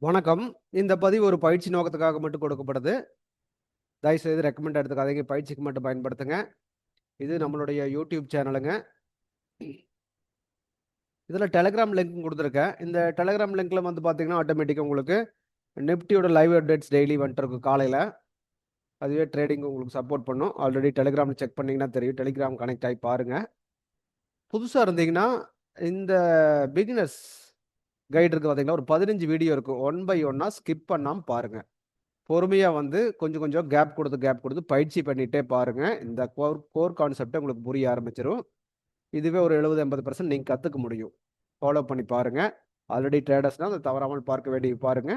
வணக்கம். இந்த பதிவு ஒரு பயிற்சி நோக்கத்துக்காக மட்டும் கொடுக்கப்படுது. தயவுசெய்து ரெக்கமெண்ட் எடுத்துக்காதீங்க. பயிற்சிக்கு மட்டும் பயன்படுத்துங்க. இது நம்மளுடைய யூடியூப் சேனலுங்க. இதில டெலகிராம் லிங்க் குடுத்துருக்கேன். இந்த டெலகிராம் லிங்க்ல வந்து பார்த்தீங்கன்னா, ஆட்டோமேட்டிக்கா உங்களுக்கு நிஃப்டியோட லைவ் அப்டேட்ஸ் டெய்லி வந்துட்டுருக்கும் காலையில. அதுவே ட்ரேடிங் உங்களுக்கு சப்போர்ட் பண்ணும். ஆல்ரெடி டெலகிராம்ல செக் பண்ணீங்கன்னா தெரியும். டெலிகிராம் கனெக்ட் ஆகி பாருங்க. புதுசா இருந்தீங்கன்னா, இந்த பிகினர்ஸ் கைடு இருக்கு பார்த்தீங்களா, ஒரு 15 வீடியோ இருக்கும். ஒன் பை ஒன்னா ஸ்கிப் பண்ணாம பாருங்க. பொறுமையா வந்து கொஞ்சம் கொஞ்சம் கேப் கொடுத்து பயிற்சி பண்ணிட்டே பாருங்க. இந்த கோர் கோர் கான்செப்ட் உங்களுக்கு புரிய ஆரம்பிச்சிரும். இதுவே ஒரு 70, 80% நீங்க கத்துக்க முடியும். ஃபாலோ பண்ணி பாருங்க. ஆல்ரெடி ட்ரேடர்ஸ்னா அத தவறாமல் பார்க்க வேண்டியது பாருங்க.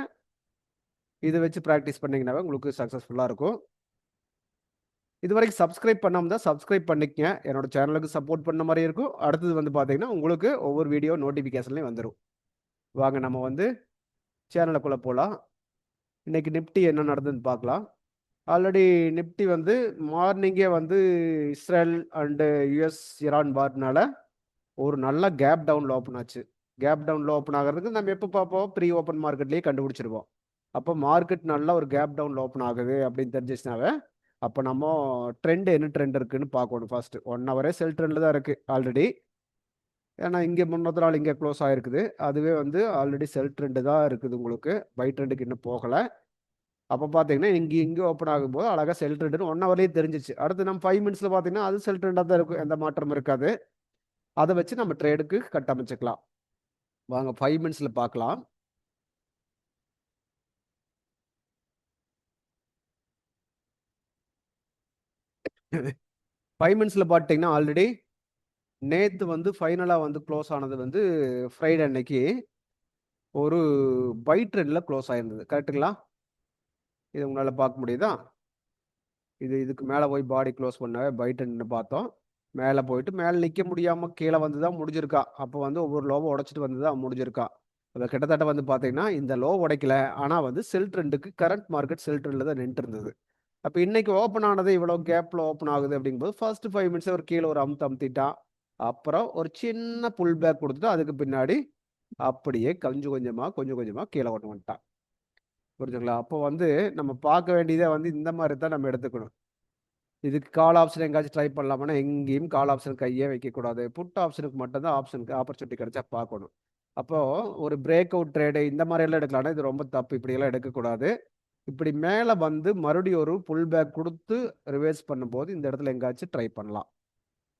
இத வச்சு பிராக்டிஸ் பண்ணீங்கன்னாவே உங்களுக்கு சக்சஸ்ஃபுல்லா இருக்கும். இதுவரைக்கும் சப்ஸ்கிரைப் பண்ணாம இருந்தா சப்ஸ்கிரைப் பண்ணிக்கங்க. என்னோட சேனலுக்கு சப்போர்ட் பண்ண மாரி இருக்கும். அடுத்தது வந்து பார்த்தீங்கன்னா, உங்களுக்கு ஒவ்வொரு வீடியோ நோட்டிஃபிகேஷன்லயும் வந்துரும். வாங்க நம்ம வந்து சேனலுக்குள்ள போலாம். இன்னைக்கு நிஃப்டி என்ன நடந்ததுன்னு பார்க்கலாம். ஆல்ரெடி நிஃப்டி வந்து மார்னிங்கே வந்து இஸ்ரேல் அண்டு யுஎஸ் ஈரான் வார்னால ஒரு நல்ல கேப் டவுன்ல ஓப்பன் ஆச்சு. கேப் டவுன்ல ஓப்பன் ஆகுறதுக்கு நம்ம எப்போ பார்ப்போம்? ப்ரீ ஓப்பன் மார்க்கெட்லயே கண்டுபிடிச்சிருவோம். அப்போ மார்க்கெட் நல்லா ஒரு கேப் டவுன்ல ஓப்பன் ஆகுது அப்படின்னு தெரிஞ்சிச்சுனாவே, அப்போ நம்ம என்ன ட்ரெண்ட் இருக்குன்னு பார்க்கணும் ஃபர்ஸ்ட். 1 ஹவரே செல் ட்ரெண்ட்ல தான் இருக்கு ஆல்ரெடி. ஏன்னா இங்கே முன்னத்த நாள் இங்கே க்ளோஸ் ஆயிருக்குது. அதுவே வந்து ஆல்ரெடி செல் ட்ரெண்ட் தான் இருக்குது உங்களுக்கு. பை ட்ரெண்டுக்கு இன்னும் போகல. அப்போ பார்த்தீங்கன்னா, இங்க ஓப்பன் ஆகும்போது அழகா செல் ட்ரெண்ட்ன்னு 1 ஹவர்லயே தெரிஞ்சுச்சு. அடுத்து நம்ம 5 மினிட்ஸ்ல பார்த்தீங்கன்னா, அது செல் ட்ரெண்டா தான் இருக்கும். எந்த மாற்றமும் இருக்காது. அத வச்சு நம்ம ட்ரேடுக்கு கட்டமைச்சுக்கலாம். வாங்க 5 மினிட்ஸ்ல பார்க்கலாம். ஃபைவ் மினிட்ஸ்ல பார்த்தீங்கன்னா, ஆல்ரெடி நேத்து வந்து ஃபைனலா வந்து க்ளோஸ் ஆனது வந்து ஃப்ரைடே அன்னைக்கு ஒரு பை ட்ரெண்ட்ல க்ளோஸ் ஆயிருந்தது. கரெக்ட்டுங்களா? இது உங்களால பார்க்க முடியுதா? இதுக்கு மேல போய் பாடி க்ளோஸ் பண்ண பை ட்ரெண்ட்ன்னு பார்த்தோம். மேல போயிட்டு மேல நிக்க முடியாம கீழ வந்து தான் முடிஞ்சிருக்கா. அப்போ வந்து ஒவ்வொரு லோவ உடைச்சுட்டு வந்து தான் முடிஞ்சிருக்கா. அது கிட்டத்தட்ட வந்து பார்த்தீங்கன்னா, இந்த லோ உடைக்கல. ஆனா வந்து செல் ட்ரெண்டுக்கு கரண்ட் மார்க்கெட் செல் ட்ரெண்ட்ல தான் நின்னுட்டு இருந்தது. அப்ப இன்னைக்கு ஓப்பன் ஆனது இவ்வளோ கேப்ல ஓப்பன் ஆகுது அப்படிங்கும்போது, ஃபர்ஸ்ட் 5 மினிட்ஸ் ஒரு கீழ ஒரு அமுத்திட்டான். அப்புறம் ஒரு சின்ன புல் பேக் குடுத்துட்டு, அதுக்கு பின்னாடி அப்படியே கொஞ்சம் கொஞ்சமா கீழ கொண்டு வந்துட்டான். புரிஞ்சுங்களா? அப்போ வந்து நம்ம பார்க்க வேண்டியதே வந்து இந்த மாரி தான் நம்ம எடுத்துக்கணும். இதுக்கு கால் ஆப்ஷன் எங்கேயாச்சும் ட்ரை பண்ணலாமான்னா, எங்கேயும் கால் ஆப்ஷன் கையே வைக்கக்கூடாது. புட் ஆப்ஷனுக்கு மட்டும் தான் ஆப்பர்ச்சுனிட்டி கிடைச்சா பார்க்கணும். அப்போ ஒரு பிரேக் அவுட் ட்ரேடு இந்த மாரி எல்லாம் எடுக்கலாம்னா, இது ரொம்ப தப்பு. இப்படியெல்லாம் எடுக்கக்கூடாது. இப்படி மேல வந்து மறுபடியும் ஒரு புல் பேக் குடுத்து ரிவர்ஸ் பண்ணும்போது, இந்த இடத்துல எங்கேயாச்சும் ட்ரை பண்ணலாம்.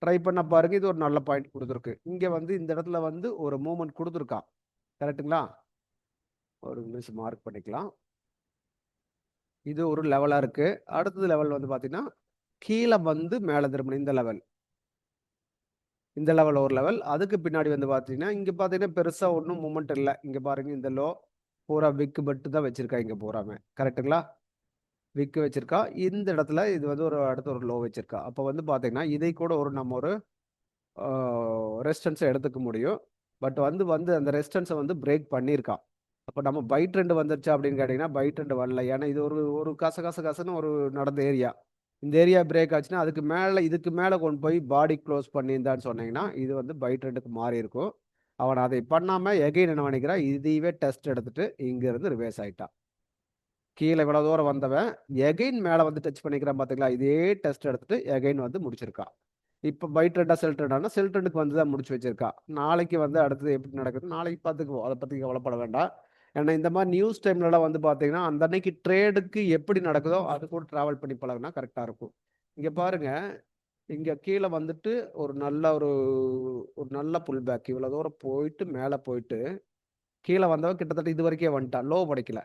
ட்ரை பண்ண பாருங்க. இது ஒரு நல்ல பாயிண்ட் குடுத்துருக்கு. இங்க வந்து இந்த இடத்துல வந்து ஒரு மூவ்மெண்ட் குடுத்துருக்கான். கரெக்ட்டுங்களா? ஒரு நிமிஷம் மார்க் பண்ணிக்கலாம். இது ஒரு லெவலா இருக்கு. அடுத்தது லெவல் வந்து பார்த்தீங்கன்னா, கீழ வந்து மேல திரும்பணும் இந்த லெவல். இந்த லெவல் ஒரு லெவல். அதுக்கு பின்னாடி வந்து பார்த்தீங்கன்னா, இங்க பார்த்தீங்கன்னா பெருசா ஒண்ணும் மூவ்மெண்ட் இல்ல. இங்க பாருங்க இந்த லோ பூரா விக் மட்டும் தான் வச்சிருக்கான் இங்க பூராமே. கரெக்ட்டுங்களா? விக் வச்சிருக்கா. இந்த இடத்துல இது வந்து ஒரு அடுத்த ஒரு லோ வச்சிருக்கா. அப்ப வந்து பார்த்தீங்கன்னா, இதை கூட நம்ம ஒரு ஆ ரெசிஸ்டன்ஸா எடுத்துக்க முடியும். பட் வந்து வந்து அந்த ரெசிஸ்டன்ஸ வந்து பிரேக் பண்ணியிருக்கான். அப்ப நம்ம பை ட்ரெண்ட் வந்துருச்சா அப்படின்னு கேட்டீங்கன்னா, பை ட்ரெண்ட் வரல. ஏன்னா இது ஒரு ஒரு கசன்னு ஒரு நடந்த ஏரியா. இந்த ஏரியா பிரேக் ஆச்சுன்னா, இதுக்கு மேல கொண்டு போய் பாடி க்ளோஸ் பண்ணியிருந்தான்னு சொன்னீங்கன்னா, இது வந்து பை ட்ரெண்டுக்கு மாறியிருக்கும். அவன் அதை பண்ணாம எகைன் என்ன பண்ணிக்கிறான், இதையவே டெஸ்ட் எடுத்துட்டு இங்கிருந்து ரிவர்ஸ் ஆயிட்டான். கீழ இவ்வளவு தூரம் வந்தவன், எகைன் மேல வந்து டச் பண்ணிக்கிறான் பார்த்தீங்களா? இதே டெஸ்ட் எடுத்துட்டு எகைன் வந்து முடிச்சிருக்கான். இப்ப பை ட்ரெண்டா, செல் ட்ரெண்டான்னா, செல் ட்ரெண்டுக்கு வந்து தான் முடிச்சு வச்சிருக்கான். நாளைக்கு வந்து அடுத்தது எப்படி நடக்குது, நாளைக்கு பார்த்துக்குவோம். அத பத்தி கவலைப்பட வேண்டாம். ஏன்னா இந்த மாரி நியூஸ் டைம்லலாம் வந்து பார்த்தீங்கன்னா, அந்த அன்னைக்கு ட்ரேடுக்கு எப்படி நடக்குதோ, அது கூட டிராவல் பண்ணி பழகுனா கரெக்ட்டா இருக்கும். இங்க பாருங்க, இங்க கீழ வந்துட்டு ஒரு நல்ல ஒரு ஒரு நல்ல புல் பேக். இவ்வளவு தூரம் போயிட்டு, மேல போயிட்டு, கீழ வந்தவன் கிட்டத்தட்ட இதுவரைக்கும் வந்துட்டான். லோ உடைக்கல.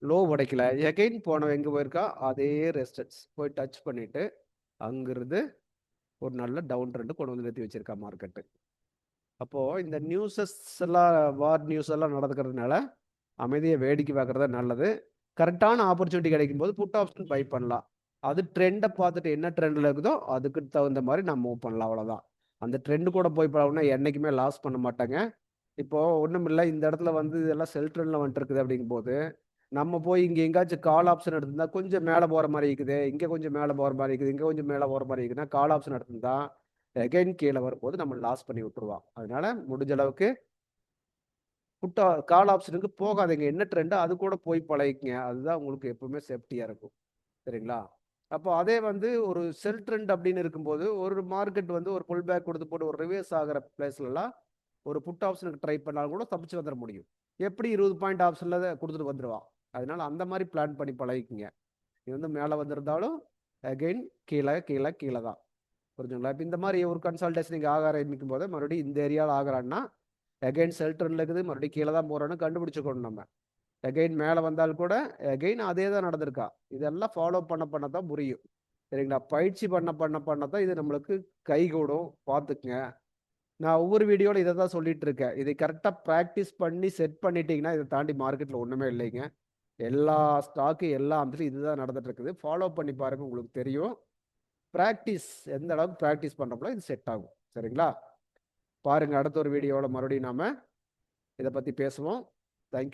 லோ உடைக்கல. எகைன் போனவன் எங்க போயிருக்கான்? அதே ரெசிஸ்டன்ஸ் போய் டச் பண்ணிட்டு, அங்கிருந்து ஒரு நல்ல டவுன் ட்ரெண்ட் கொண்டு வந்து நிறுத்தி வச்சிருக்கான் மார்க்கெட்டு. அப்போ இந்த நியூஸஸ் எல்லாம் வார் நியூஸ் எல்லாம் நடக்கிறதுனால, அமைதியா வேடிக்கை பார்க்கறது தான் நல்லது. கரெக்ட்டான ஆப்பர்ச்சுனிட்டி கிடைக்கும்போது புட் ஆப்ஷன் பை பண்ணலாம். அது ட்ரெண்ட பார்த்துட்டு என்ன ட்ரெண்ட்ல இருக்குதோ, அதுக்கு தகுந்த மாரி நான் மூவ் பண்ணலாம் அவ்வளோதான். அந்த ட்ரெண்ட் கூட போய் பழகுனா என்னைக்குமே லாஸ் பண்ண மாட்டேங்க. இப்போ ஒண்ணுமில்ல இந்த இடத்துல வந்து இதெல்லாம் செல் ட்ரெண்ட்ல வந்துட்டு இருக்குது அப்படிங்கும்போது, நம்ம போய் இங்க எங்கேயாச்சும் கால் ஆப்ஷன் எடுத்திருந்தா கொஞ்சம் மேல போற மாரி இருக்குது. இங்க கொஞ்சம் மேல போற மாரி இருக்குது. இங்க கொஞ்சம் மேல போற மாரி இருக்குதுன்னா, கால் ஆப்ஷன் எடுத்திருந்தா, அகைன் கீழ வரும்போது நம்ம லாஸ் பண்ணி விட்டுருவான். அதனால முடிஞ்ச அளவுக்கு கால் ஆப்ஷனுக்கு போகாதீங்க. என்ன ட்ரெண்டோ அது கூட போய் பழகிக்கங்க. அதுதான் உங்களுக்கு எப்பவுமே சேஃப்டியா இருக்கும். சரிங்களா? அப்போ அதே வந்து ஒரு செல் ட்ரெண்ட் அப்படின்னு இருக்கும்போது, ஒரு மார்க்கெட் வந்து ஒரு புல் பேக் கொடுத்து போட்டு ஒரு ரிவர்ஸ் ஆகிற பிளேஸ்லலாம் ஒரு புட் ஆப்ஷனுக்கு ட்ரை பண்ணாலும் கூட தப்பிச்சு வந்துட முடியும். எப்படி 20 பாயிண்ட் ஆப்ஷன்ல கொடுத்துட்டு வந்துருவான். அதனால அந்த மாதிரி பிளான் பண்ணி பழகிக்குங்க. இது வந்து மேலே வந்திருந்தாலும் அகைன் கீழே கீழே கீழே தான். புரிஞ்சுங்களா? இப்போ இந்த மாதிரி ஒரு கன்சல்டேஷன் நீங்கள் ஆக ஆரம்பிக்கும் போது மறுபடியும் இந்த ஏரியாவில் ஆகிறான்னா அகைன் செல் ட்ரெண்ட்ல இருக்குது, மறுபடியும் கீழே தான் போகிறோன்னு கண்டுபிடிச்சுக்கணும் நம்ம. அகைன் மேலே வந்தால் கூட அகைன் அதே தான் நடந்திருக்கா. இதெல்லாம் ஃபாலோ பண்ண தான் புரியும். சரிங்களா? பயிற்சி பண்ண தான் இது நம்மளுக்கு கை கூடும். பார்த்துக்குங்க. நான் ஒவ்வொரு வீடியோவில் இதை தான் சொல்லிட்டு இருக்கேன். இதை கரெக்டாக ப்ராக்டிஸ் பண்ணி செட் பண்ணிட்டீங்கன்னா இதை தாண்டி மார்க்கெட்டில் ஒன்றுமே இல்லைங்க. எல்லா ஸ்டாக்கு எல்லா அம்சத்துலையும் இதுதான் நடந்துட்டு இருக்குது. ஃபாலோ பண்ணி பாருங்க, உங்களுக்கு தெரியும். ப்ராக்டிஸ் எந்த அளவுக்கு ப்ராக்டிஸ் பண்ணுறோம்ல இது செட் ஆகும். சரிங்களா? பாருங்க, அடுத்த ஒரு வீடியோவில் மறுபடியும் நாம இதை பற்றி பேசுவோம்.